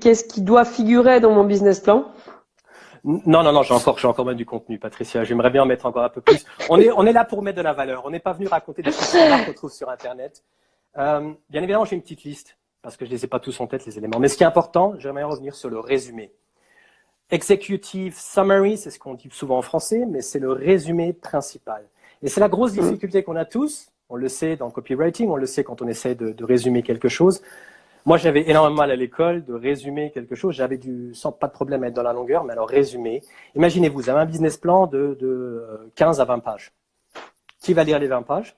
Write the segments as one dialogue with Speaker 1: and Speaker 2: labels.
Speaker 1: ce qui doit figurer dans mon business plan?
Speaker 2: Non, j'ai encore même du contenu, Patricia. J'aimerais bien en mettre encore un peu plus. On est là pour mettre de la valeur. On n'est pas venu raconter des choses qu'on trouve sur Internet. Bien évidemment, j'ai une petite liste parce que je les ai pas tous en tête, les éléments. Mais ce qui est important, j'aimerais revenir sur le résumé. Executive summary, c'est ce qu'on dit souvent en français, mais c'est le résumé principal. Et c'est la grosse difficulté qu'on a tous. On le sait dans le copywriting, on le sait quand on essaie de résumer quelque chose. Moi, j'avais énormément mal à l'école de résumer quelque chose. J'avais sans pas de problème à être dans la longueur, mais alors résumer. Imaginez-vous, vous avez un business plan de 15 à 20 pages. Qui va lire les 20 pages?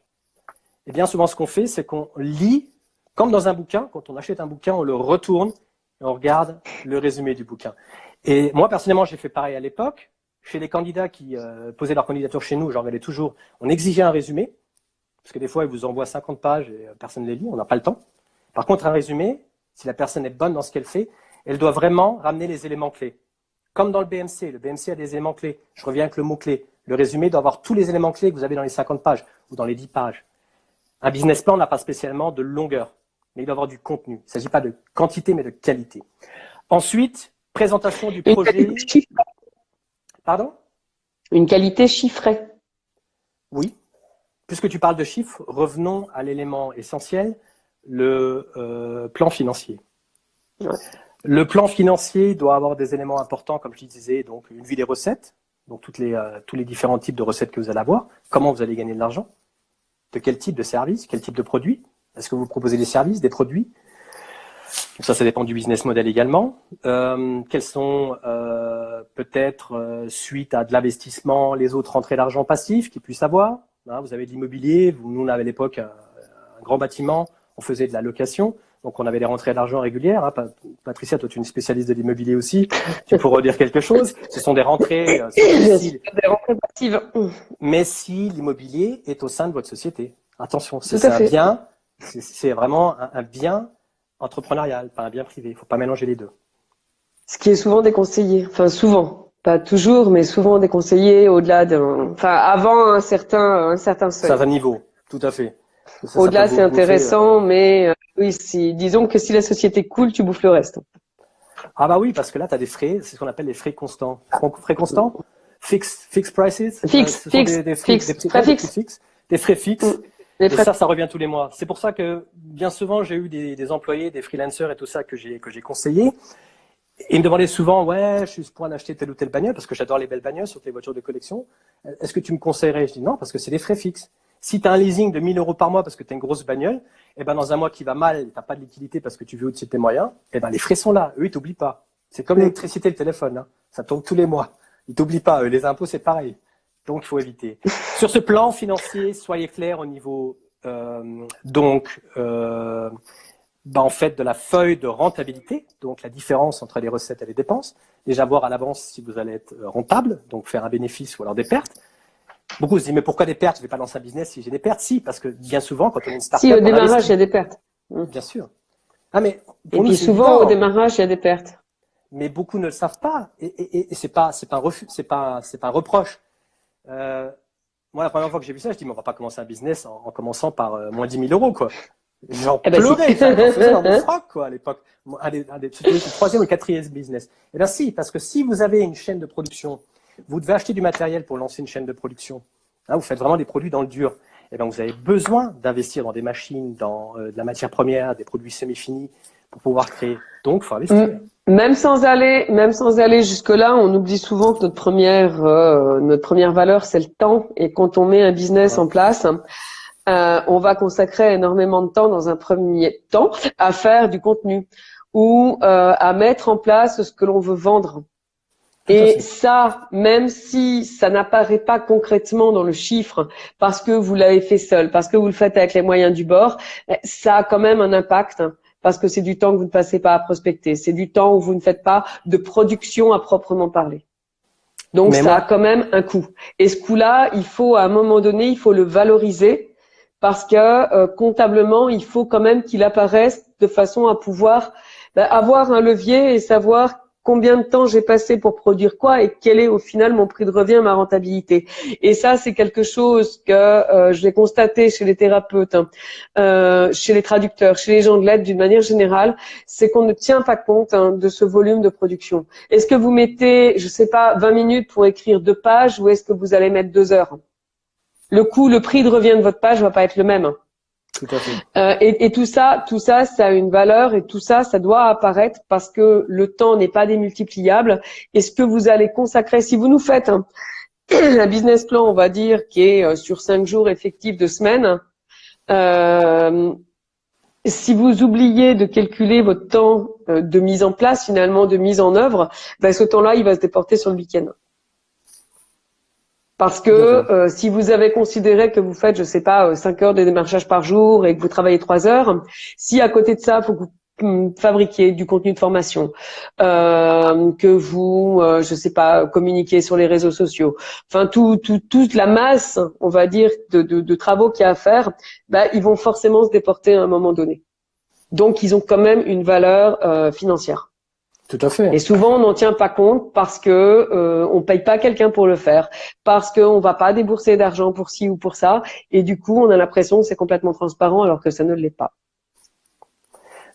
Speaker 2: Et bien souvent, ce qu'on fait, c'est qu'on lit, comme dans un bouquin. Quand on achète un bouquin, on le retourne et on regarde le résumé du bouquin. Et moi, personnellement, j'ai fait pareil à l'époque. Chez les candidats qui posaient leur candidature chez nous, j'en avais toujours, on exigeait un résumé. Parce que des fois, ils vous envoient 50 pages et personne ne les lit, on n'a pas le temps. Par contre, un résumé, si la personne est bonne dans ce qu'elle fait, elle doit vraiment ramener les éléments clés. Comme dans le BMC a des éléments clés. Je reviens avec le mot-clé. Le résumé doit avoir tous les éléments clés que vous avez dans les 50 pages ou dans les 10 pages. Un business plan n'a pas spécialement de longueur, mais il doit avoir du contenu. Il ne s'agit pas de quantité, mais de qualité. Ensuite, présentation du projet. Pardon?
Speaker 1: Une qualité chiffrée.
Speaker 2: Oui. Puisque tu parles de chiffres, revenons à l'élément essentiel. Le plan financier. Ouais. Le plan financier doit avoir des éléments importants, comme je disais, donc une vue des recettes, donc tous les différents types de recettes que vous allez avoir, comment vous allez gagner de l'argent, de quel type de service, quel type de produit, est-ce que vous proposez des services, des produits, donc ça dépend du business model également, quels sont peut-être suite à de l'investissement les autres rentrées d'argent passifs qu'ils puissent avoir, hein, vous avez de l'immobilier, nous on avait à l'époque un grand bâtiment, on faisait de la location, donc on avait des rentrées d'argent régulières. Hein. Patricia, toi tu es une spécialiste de l'immobilier aussi, tu pourras dire quelque chose. Ce sont des rentrées,
Speaker 1: des rentrées passives.
Speaker 2: Mais si l'immobilier est au sein de votre société, attention, c'est un bien, c'est vraiment un bien entrepreneurial, pas un bien privé. Il ne faut pas mélanger les deux.
Speaker 1: Ce qui est souvent déconseillé, enfin souvent, pas toujours, mais souvent déconseillé au-delà avant un certain seuil.
Speaker 2: Certain niveau, tout à fait.
Speaker 1: Au-delà, c'est intéressant, mais oui, disons que si la société coule, tu bouffes le reste.
Speaker 2: Ah bah oui, parce que là, tu as des frais, c'est ce qu'on appelle les frais constants. Frais constants? Fixed prices? Des frais fixes. Et ça revient tous les mois. C'est pour ça que bien souvent, j'ai eu des employés, des freelancers et tout ça que j'ai conseillé. Et ils me demandaient souvent, ouais, je suis sur le point d'acheter telle ou telle bagnole, parce que j'adore les belles bagnoles, surtout les voitures de collection. Est-ce que tu me conseillerais? Je dis non, parce que c'est des frais fixes. Si tu as un leasing de 1 000 € par mois parce que tu as une grosse bagnole, et ben dans un mois qui va mal, tu n'as pas de liquidité parce que tu vis au-dessus de tes moyens, et ben les frais sont là. Eux, ils t'oublient pas. C'est comme l'électricité et le téléphone. Hein. Ça tombe tous les mois. Ils t'oublient pas. Eux, les impôts, c'est pareil. Donc, il faut éviter. Sur ce plan financier, soyez clairs au niveau en fait, de la feuille de rentabilité, donc la différence entre les recettes et les dépenses. Déjà voir à l'avance si vous allez être rentable, donc faire un bénéfice ou alors des pertes. Beaucoup se disent, mais pourquoi des pertes? Je ne vais pas lancer un business si j'ai des pertes. Si, parce que bien souvent, quand on est une start-up…
Speaker 1: Si, au démarrage, il y a des pertes.
Speaker 2: Bien sûr. Ah, mais
Speaker 1: et puis souvent, au démarrage, il y a des pertes.
Speaker 2: Mais beaucoup ne le savent pas. Et c'est pas un refus, c'est pas un reproche. Moi, la première fois que j'ai vu ça, je dis, mais on va pas commencer un business en commençant par moins 10 000 €, quoi. J'en pleurais, j'en faisais dans mon froc, quoi, à l'époque. C'était le 3e ou le 4e business. Eh bien, si, parce que si vous avez une chaîne de production, vous devez acheter du matériel pour lancer une chaîne de production. Hein, vous faites vraiment des produits dans le dur. Eh bien, vous avez besoin d'investir dans des machines, dans de la matière première, des produits semi-finis pour pouvoir créer. Donc, il faut investir.
Speaker 1: Même sans aller jusque-là, on oublie souvent que notre première valeur, c'est le temps. Et quand on met un business en place, on va consacrer énormément de temps dans un premier temps à faire du contenu ou à mettre en place ce que l'on veut vendre. Et ça, même si ça n'apparaît pas concrètement dans le chiffre, parce que vous l'avez fait seul, parce que vous le faites avec les moyens du bord, ça a quand même un impact, parce que c'est du temps que vous ne passez pas à prospecter, c'est du temps où vous ne faites pas de production à proprement parler. Donc ça a quand même un coût. Et ce coût-là, il faut à un moment donné, il faut le valoriser, parce que comptablement, il faut quand même qu'il apparaisse de façon à pouvoir avoir un levier et savoir combien de temps j'ai passé pour produire quoi et quel est au final mon prix de revient, ma rentabilité. Et ça, c'est quelque chose que je l'ai constaté chez les thérapeutes, chez les traducteurs, chez les gens de l'aide d'une manière générale, c'est qu'on ne tient pas compte de ce volume de production. Est-ce que vous mettez, je sais pas, 20 minutes pour écrire 2 pages ou est-ce que vous allez mettre 2 heures? Le coût, le prix de revient de votre page va pas être le même.
Speaker 2: Tout à fait.
Speaker 1: Et tout ça, ça a une valeur et tout ça, ça doit apparaître parce que le temps n'est pas démultipliable. Et ce que vous allez consacrer, si vous nous faites un business plan, on va dire, qui est sur 5 jours effectifs de semaine, si vous oubliez de calculer votre temps de mise en place, finalement, de mise en œuvre, ben, ce temps-là, il va se déporter sur le week-end. Parce que si vous avez considéré que vous faites, je sais pas, 5 heures de démarchage par jour et que vous travaillez 3 heures, si à côté de ça, il faut que vous fabriquiez du contenu de formation, que vous, je sais pas, communiquez sur les réseaux sociaux, enfin toute la masse, on va dire, de travaux qu'il y a à faire, bah, ils vont forcément se déporter à un moment donné. Donc ils ont quand même une valeur financière.
Speaker 2: Tout à fait.
Speaker 1: Et souvent, on n'en tient pas compte parce que on paye pas quelqu'un pour le faire, parce qu'on va pas débourser d'argent pour ci ou pour ça, et du coup, on a l'impression que c'est complètement transparent alors que ça ne l'est pas.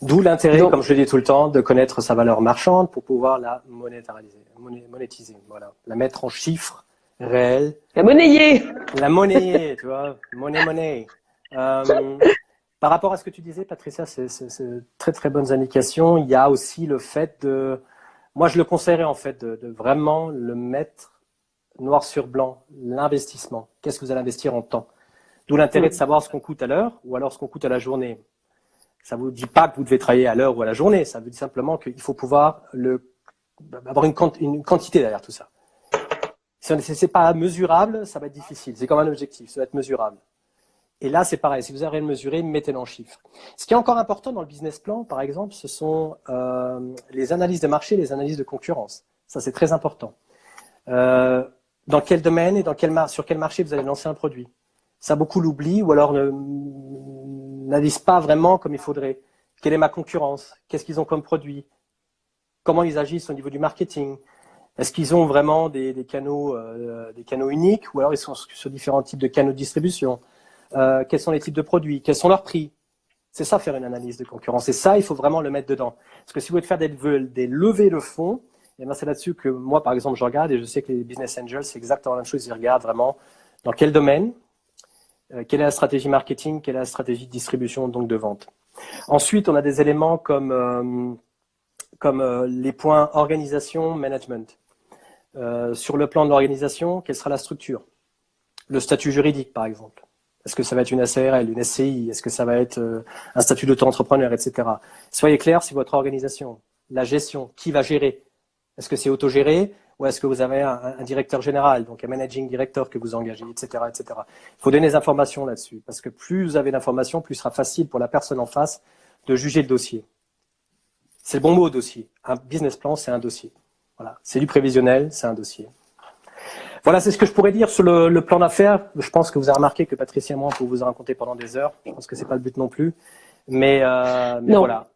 Speaker 2: D'où l'intérêt, comme je le dis tout le temps, de connaître sa valeur marchande pour pouvoir la monétiser, voilà, la mettre en chiffres réels.
Speaker 1: La monnayer.
Speaker 2: La monnayer, tu vois, monnaie. Par rapport à ce que tu disais, Patricia, c'est très très bonnes indications. Il y a aussi le fait de, moi je le conseillerais en fait de vraiment le mettre noir sur blanc, l'investissement. Qu'est-ce que vous allez investir en temps? D'où l'intérêt de savoir ce qu'on coûte à l'heure ou alors ce qu'on coûte à la journée. Ça ne vous dit pas que vous devez travailler à l'heure ou à la journée. Ça vous dit simplement qu'il faut pouvoir avoir une quantité derrière tout ça. Si ce n'est pas mesurable, ça va être difficile. C'est comme un objectif, ça va être mesurable. Et là, c'est pareil. Si vous avez à le mesurer, mettez-le en chiffres. Ce qui est encore important dans le business plan, par exemple, ce sont les analyses de marché, les analyses de concurrence. Ça, c'est très important. Dans quel domaine et sur quel marché vous allez lancer un produit? Ça, beaucoup l'oublient ou alors n'analysent pas vraiment comme il faudrait. Quelle est ma concurrence? Qu'est-ce qu'ils ont comme produit? Comment ils agissent au niveau du marketing? Est-ce qu'ils ont vraiment des canaux uniques ou alors ils sont sur différents types de canaux de distribution? Quels sont les types de produits? Quels sont leurs prix? C'est ça, faire une analyse de concurrence. Et ça, il faut vraiment le mettre dedans. Parce que si vous voulez faire des levées de fonds, et ben c'est là-dessus que moi, par exemple, je regarde et je sais que les business angels, c'est exactement la même chose. Ils regardent vraiment dans quel domaine, quelle est la stratégie marketing, quelle est la stratégie de distribution, donc de vente. Ensuite, on a des éléments comme les points organisation, management. Sur le plan de l'organisation, quelle sera la structure? Le statut juridique, par exemple. Est-ce que ça va être une SARL, une SCI? Est-ce que ça va être un statut d'auto-entrepreneur, etc. Soyez clair sur votre organisation. La gestion, qui va gérer? Est-ce que c'est autogéré ou est-ce que vous avez un directeur général, donc un managing director que vous engagez, etc., etc. Il faut donner des informations là-dessus parce que plus vous avez d'informations, plus ce sera facile pour la personne en face de juger le dossier. C'est le bon mot, dossier. Un business plan, c'est un dossier. Voilà. C'est du prévisionnel, c'est un dossier. Voilà, c'est ce que je pourrais dire sur le plan d'affaires. Je pense que vous avez remarqué que Patricia et moi, on peut vous en raconter pendant des heures. Je pense que c'est pas le but non plus. Mais voilà.